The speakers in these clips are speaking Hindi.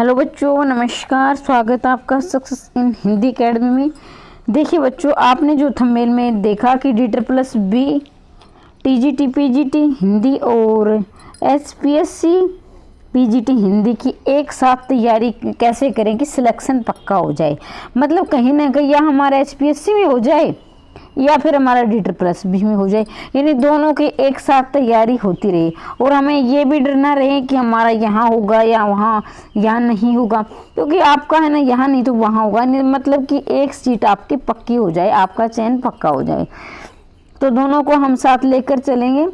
हेलो बच्चों, नमस्कार। स्वागत है आपका सक्सेस इन हिंदी एकेडमी में। देखिए बच्चों, आपने जो थंबनेल में देखा कि DSSB TGT PGT हिंदी और SPSC PGT हिंदी की एक साथ तैयारी कैसे करें कि सिलेक्शन पक्का हो जाए। मतलब कहीं ना कहीं या हमारा SPSC में हो जाए या फिर हमारा DSSB में हो जाए, यानी दोनों की एक साथ तैयारी होती रहे और हमें ये भी डर ना रहे कि हमारा यहाँ होगा या वहाँ यहाँ नहीं होगा, क्योंकि आपका है ना यहाँ नहीं तो वहाँ होगा। मतलब कि एक सीट आपकी पक्की हो जाए, आपका चयन पक्का हो जाए। तो दोनों को हम साथ लेकर चलेंगे।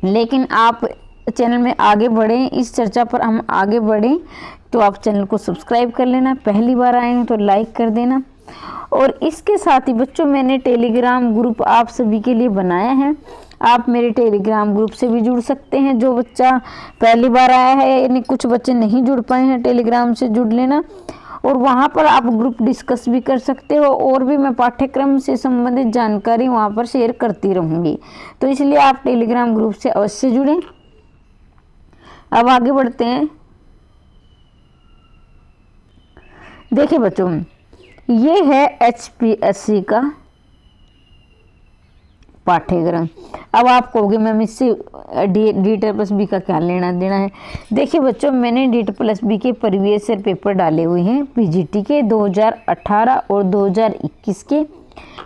लेकिन आप चैनल में आगे बढ़ें, इस चर्चा पर हम आगे बढ़ें तो आप चैनल को सब्सक्राइब कर लेना, पहली बार आए हैं तो लाइक कर देना। और इसके साथ ही बच्चों, मैंने टेलीग्राम ग्रुप आप सभी के लिए बनाया है। आप मेरे टेलीग्राम ग्रुप से भी जुड़ सकते हैं। जो बच्चा पहली बार आया है, यानी कुछ बच्चे नहीं जुड़ पाए हैं, टेलीग्राम से जुड़ लेना और वहाँ पर आप ग्रुप डिस्कस भी कर सकते हो। और भी मैं पाठ्यक्रम से संबंधित जानकारी वहाँ पर शेयर करती रहूँगी, तो इसलिए आप टेलीग्राम ग्रुप से अवश्य जुड़ें। अब आगे बढ़ते हैं। देखिए बच्चों, ये है HPSC का पाठ्यक्रम। अब आप कहोगे मैम इससे DSSB का क्या लेना देना है। देखिए बच्चों, मैंने DSSB के प्रीवियस ईयर पेपर डाले हुए हैं PGT के 2018 और 2021 के,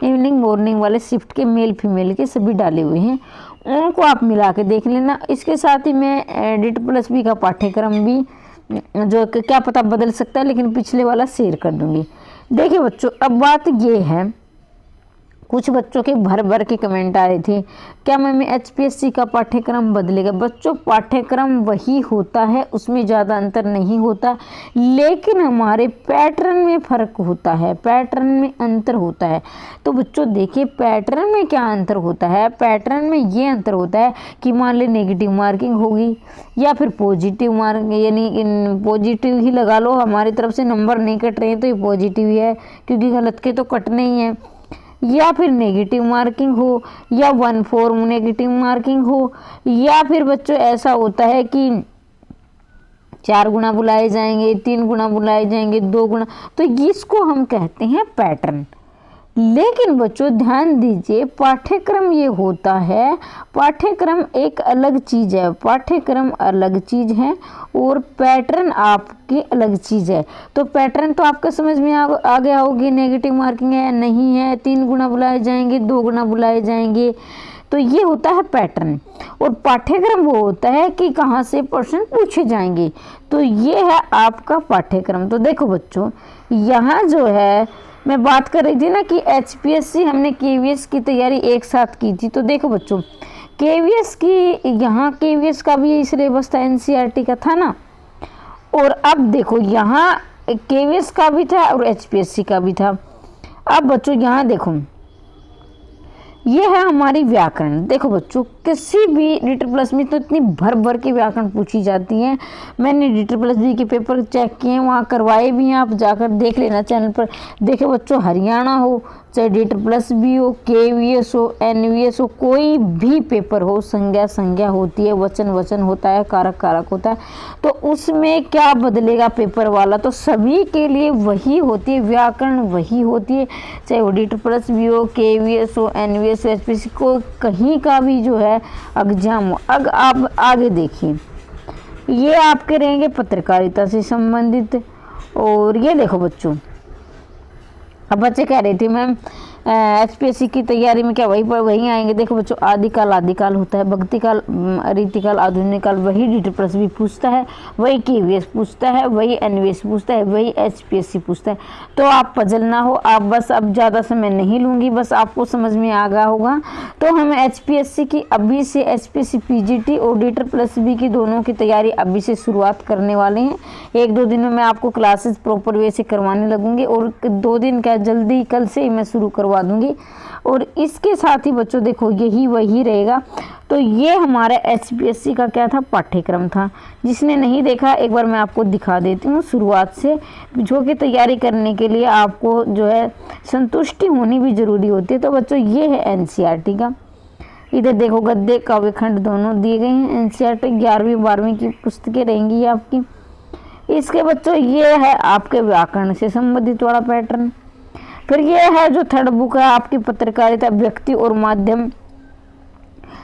इवनिंग मॉर्निंग वाले शिफ्ट के, मेल फीमेल के सभी डाले हुए हैं। उनको आप मिला के देख लेना। इसके साथ ही मैं DSSB का पाठ्यक्रम भी, जो क्या पता बदल सकता है, लेकिन पिछले वाला शेयर कर दूंगी। देखिए बच्चों, अब बात ये है, कुछ बच्चों के भर भर के कमेंट आ रहे थे, क्या मैम HPSC का पाठ्यक्रम बदलेगा। बच्चों, पाठ्यक्रम वही होता है, उसमें ज़्यादा अंतर नहीं होता, लेकिन हमारे पैटर्न में फ़र्क होता है, पैटर्न में अंतर होता है। तो बच्चों देखिए, पैटर्न में क्या अंतर होता है। पैटर्न में ये अंतर होता है कि मान ले नेगेटिव मार्किंग होगी या फिर पॉजिटिव मार्किंग, यानी पॉजिटिव ही लगा लो, हमारी तरफ से नंबर नहीं कट रहे हैं तो ये पॉजिटिव ही है, क्योंकि गलत के तो कटने ही हैं। या फिर नेगेटिव मार्किंग हो या 1/4 नेगेटिव मार्किंग हो, या फिर बच्चों ऐसा होता है कि 4 गुना बुलाए जाएंगे, 3 गुना बुलाए जाएंगे, 2 गुना, तो इसको हम कहते हैं पैटर्न। लेकिन बच्चों ध्यान दीजिए, पाठ्यक्रम ये होता है, पाठ्यक्रम एक अलग चीज़ है, पाठ्यक्रम अलग चीज़ है और पैटर्न आपकी अलग चीज़ है। तो पैटर्न तो आपको समझ में आ गया होगी, नेगेटिव मार्किंग है नहीं है, 3 गुना बुलाए जाएंगे, 2 गुना बुलाए जाएंगे, तो ये होता है पैटर्न। और पाठ्यक्रम वो होता है कि कहाँ से प्रश्न पूछे जाएंगे। तो ये है आपका पाठ्यक्रम। तो देखो बच्चों, यहाँ जो है मैं बात कर रही थी ना कि HPSC हमने KVS की तैयारी एक साथ की थी। तो देखो बच्चों, KVS की, यहाँ KVS का भी सिलेबस था, NCERT का था ना, और अब देखो यहाँ KVS का भी था और HPSC का भी था। अब बच्चों यहाँ देखो, ये है हमारी व्याकरण। देखो बच्चों, किसी भी DSSB में तो इतनी भर भर के व्याकरण पूछी जाती हैं। मैंने DSSB के पेपर चेक किए हैं, वहाँ करवाए भी हैं, आप जाकर देख लेना चैनल पर। देखो बच्चों, हरियाणा हो चाहे DSSB हो, KVS हो, NVS हो, कोई भी पेपर हो, संज्ञा होती है, वचन होता है, कारक होता है। तो उसमें क्या बदलेगा पेपर वाला, तो सभी के लिए वही होती है, व्याकरण वही होती है, चाहे वो DSSB हो, KVS हो, NVS हो, HPSC को, कहीं का भी जो है एग्जाम हो। अब आगे देखिए, ये आपके रहेंगे पत्रकारिता से संबंधित। और ये देखो बच्चों, अब बच्चे कह रहे थे मैम HPSC की तैयारी में क्या वही आएंगे। देखो बच्चों, आदिकाल होता है, भक्तिकाल, रीतिकाल, आधुनिक काल, वही DSSB पूछता है, वही KVS पूछता है, वही NVS पूछता है, वही HPSC पूछता है। तो आप पजल ना हो, आप बस, अब ज़्यादा समय नहीं लूँगी, बस आपको समझ में आ गया होगा। तो हम HPSC की अभी से, HPSC PGT और DSSB की दोनों की तैयारी अभी से शुरुआत करने वाले हैं। 1-2 दिन में मैं आपको क्लासेस प्रॉपर वे से करवाने लगूंगी और 2 दिन का जल्दी, कल से ही मैं शुरू करवा दूंगी। और इसके साथ ही बच्चों देखो, यही वही रहेगा। तो ये हमारा HPSC का क्या था, पाठ्यक्रम था। जिसने नहीं देखा, एक बार मैं आपको दिखा देती हूँ शुरुआत से, जो कि तैयारी करने के लिए आपको जो है संतुष्टि होनी भी ज़रूरी होती है। तो बच्चों ये है NCERT का, इधर देखो गद्य काव्यखंड दोनों दिए गए हैं। NCERT 11वीं 12वीं की पुस्तकें रहेंगी आपकी। इसके बच्चों ये है आपके व्याकरण से संबंधित वाला पैटर्न। फिर ये है जो थर्ड बुक है आपकी पत्रकारिता, व्यक्ति और माध्यम,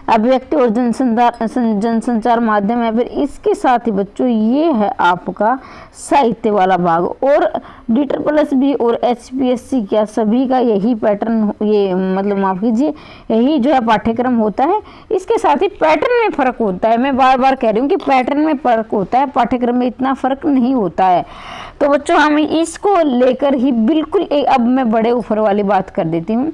अभिव्यक्ति और जनसंचार माध्यम है। फिर इसके साथ ही बच्चों ये है आपका साहित्य वाला भाग। और DEET+B और HPSC क्या सभी का यही पैटर्न, ये मतलब माफ कीजिए, यही जो है पाठ्यक्रम होता है। इसके साथ ही पैटर्न में फ़र्क होता है, मैं बार बार कह रही हूँ कि पैटर्न में फ़र्क होता है, पाठ्यक्रम में इतना फ़र्क नहीं होता है। तो बच्चों हम इसको लेकर ही बिल्कुल अब मैं बड़े ऊपर वाली बात कर देती हूँ।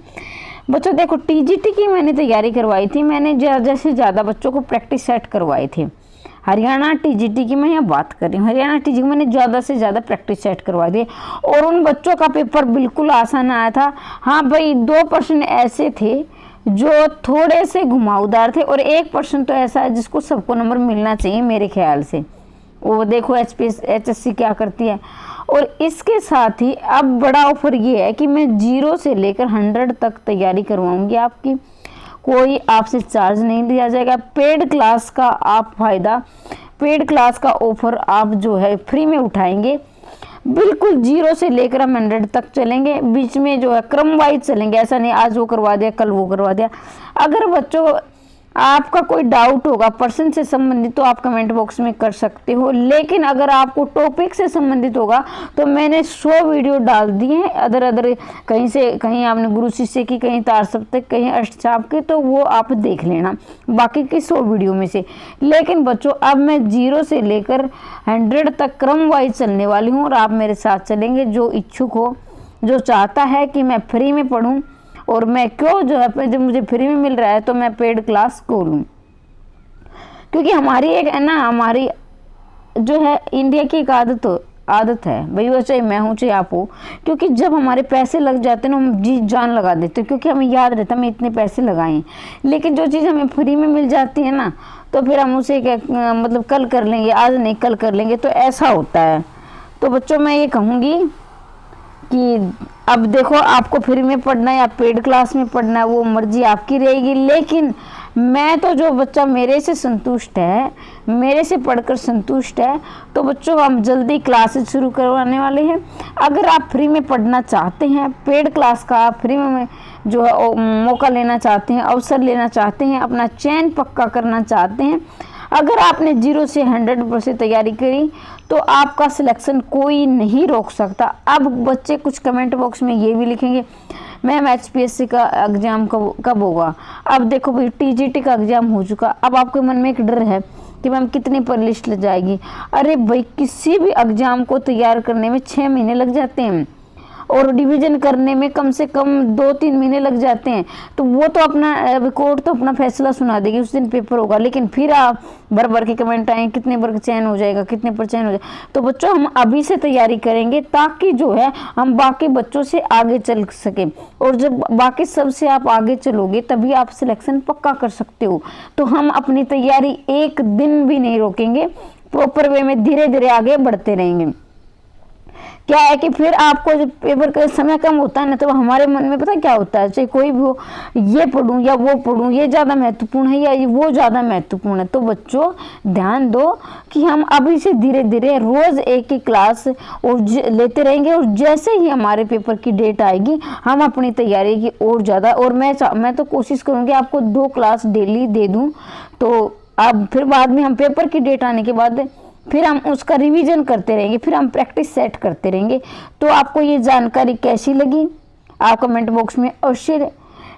बच्चों देखो TGT की मैंने तैयारी करवाई थी, मैंने ज़्यादा से ज़्यादा बच्चों को प्रैक्टिस सेट करवाए थे। हरियाणा TGT की मैं यहाँ बात कर रही हूँ, हरियाणा TGT की मैंने ज़्यादा से ज़्यादा प्रैक्टिस सेट करवा दिए और उन बच्चों का पेपर बिल्कुल आसान आया था। हाँ भाई, 2 प्रश्न ऐसे थे जो थोड़े से घुमावदार थे और 1 प्रश्न तो ऐसा है जिसको सबको नंबर मिलना चाहिए मेरे ख्याल से। वो देखो HSC क्या करती है। और इसके साथ ही अब बड़ा ऑफर ये है कि मैं 0 से लेकर 100 तक तैयारी करवाऊंगी आपकी, कोई आपसे चार्ज नहीं लिया जाएगा। पेड क्लास का आप फायदा, पेड क्लास का ऑफर आप जो है फ्री में उठाएंगे। बिल्कुल 0 से लेकर हम 100 तक चलेंगे, बीच में जो है क्रम वाइज चलेंगे, ऐसा नहीं आज वो करवा दिया कल वो करवा दिया। अगर बच्चों आपका कोई डाउट होगा पर्सन से संबंधित तो आप कमेंट बॉक्स में कर सकते हो, लेकिन अगर आपको टॉपिक से संबंधित होगा तो मैंने 100 वीडियो डाल दिए हैं अदर कहीं से, कहीं आपने गुरु शिष्य की, कहीं तार सप्तक, कहीं अष्टचाप के, तो वो आप देख लेना बाकी की 100 वीडियो में से। लेकिन बच्चों अब मैं 0 से लेकर 100 तक क्रम वाइज चलने वाली हूँ और आप मेरे साथ चलेंगे। जो इच्छुक हो, जो चाहता है कि मैं फ्री में पढ़ूँ और मैं क्यों जो है जब मुझे फ्री में मिल रहा है तो मैं पेड क्लास को लूँ, क्योंकि हमारी एक है ना, हमारी जो है इंडिया की एक आदत है भाई, वो चाहे मैं हूँ चाहे आप हो, क्योंकि जब हमारे पैसे लग जाते हैं ना हम जी जान लगा देते हैं, क्योंकि हमें याद रहता है हमें इतने पैसे लगाए। लेकिन जो चीज़ हमें फ्री में मिल जाती है ना तो फिर हम उसे मतलब कल कर लेंगे, आज नहीं कल कर लेंगे, तो ऐसा होता है। तो बच्चों मैं ये कहूँगी कि अब देखो आपको फ्री में पढ़ना है या पेड क्लास में पढ़ना है वो मर्जी आपकी रहेगी, लेकिन मैं तो जो बच्चा मेरे से संतुष्ट है, मेरे से पढ़कर संतुष्ट है, तो बच्चों हम जल्दी क्लासेस शुरू करवाने वाले हैं। अगर आप फ्री में पढ़ना चाहते हैं, पेड क्लास का आप फ्री में जो है मौका लेना चाहते हैं, अवसर लेना चाहते हैं, अपना चयन पक्का करना चाहते हैं, अगर आपने 0 से 100% तैयारी करी तो आपका सिलेक्शन कोई नहीं रोक सकता। अब बच्चे कुछ कमेंट बॉक्स में ये भी लिखेंगे मैम HPSC का एग्ज़ाम कब होगा। अब देखो भाई TGT का एग्ज़ाम हो चुका, अब आपके मन में एक डर है कि मैम कितनी पर लिस्ट लग जाएगी। अरे भाई किसी भी एग्ज़ाम को तैयार करने में 6 महीने लग जाते हैं और डिवीज़न करने में कम से कम 2-3 महीने लग जाते हैं। तो वो तो अपना कोर्ट तो अपना फैसला सुना देगी, उस दिन पेपर होगा, लेकिन फिर आप भर के कमेंट आए कितने पर चयन हो जाएगा, कितने पर चयन हो जाएगा। तो बच्चों हम अभी से तैयारी करेंगे ताकि जो है हम बाकी बच्चों से आगे चल सकें, और जब बाकी सबसे आप आगे चलोगे तभी आप सिलेक्शन पक्का कर सकते हो। तो हम अपनी तैयारी एक दिन भी नहीं रोकेंगे, प्रॉपर वे में धीरे धीरे आगे बढ़ते रहेंगे। क्या है कि फिर आपको जब पेपर का समय कम होता है ना तो हमारे मन में पता क्या होता है, चाहे कोई भी हो, ये पढ़ूं या वो पढ़ूं, ये ज़्यादा महत्वपूर्ण है या ये वो ज़्यादा महत्वपूर्ण है। तो बच्चों ध्यान दो कि हम अभी से धीरे धीरे रोज़ एक ही क्लास और लेते रहेंगे, और जैसे ही हमारे पेपर की डेट आएगी हम अपनी तैयारी की और ज़्यादा, और मैं तो कोशिश करूँगी आपको 2 क्लास डेली दे दूँ। तो अब फिर बाद में हम पेपर की डेट आने के बाद फिर हम उसका रिवीजन करते रहेंगे, फिर हम प्रैक्टिस सेट करते रहेंगे। तो आपको ये जानकारी कैसी लगी आप कमेंट बॉक्स में अवश्य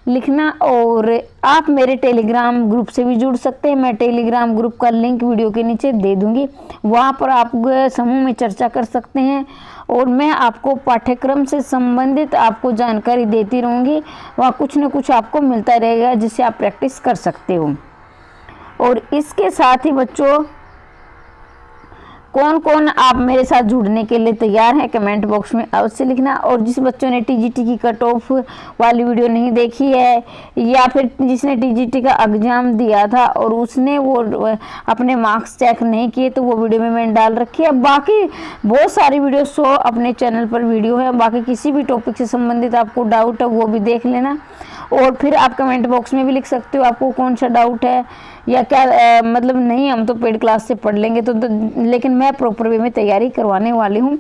लिखना, और आप मेरे टेलीग्राम ग्रुप से भी जुड़ सकते हैं। मैं टेलीग्राम ग्रुप का लिंक वीडियो के नीचे दे दूंगी, वहाँ पर आप समूह में चर्चा कर सकते हैं और मैं आपको पाठ्यक्रम से संबंधित आपको जानकारी देती रहूँगी। वहाँ कुछ न कुछ आपको मिलता रहेगा जिससे आप प्रैक्टिस कर सकते हो। और इसके साथ ही बच्चों कौन कौन आप मेरे साथ जुड़ने के लिए तैयार हैं कमेंट बॉक्स में अवश्य लिखना। और जिस बच्चों ने TGT की कट ऑफ वाली वीडियो नहीं देखी है, या फिर जिसने TGT का एग्ज़ाम दिया था और उसने वो अपने मार्क्स चेक नहीं किए, तो वो वीडियो में मैंने डाल रखी है। बाकी बहुत सारी वीडियो 100 अपने चैनल पर वीडियो है, बाकी किसी भी टॉपिक से संबंधित आपको डाउट है वो भी देख लेना। और फिर आप कमेंट बॉक्स में भी लिख सकते हो आपको कौन सा डाउट है, या क्या मतलब नहीं हम तो पेड क्लास से पढ़ लेंगे तो लेकिन मैं प्रॉपर वे में तैयारी करवाने वाली हूँ।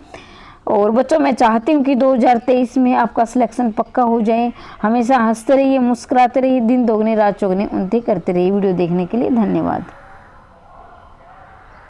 और बच्चों मैं चाहती हूँ कि 2023 में आपका सिलेक्शन पक्का हो जाए। हमेशा हंसते रहिए, मुस्कुराते रहिए, दिन दोगुनी रात चौगुनी उन्नति करते रहिए। वीडियो देखने के लिए धन्यवाद।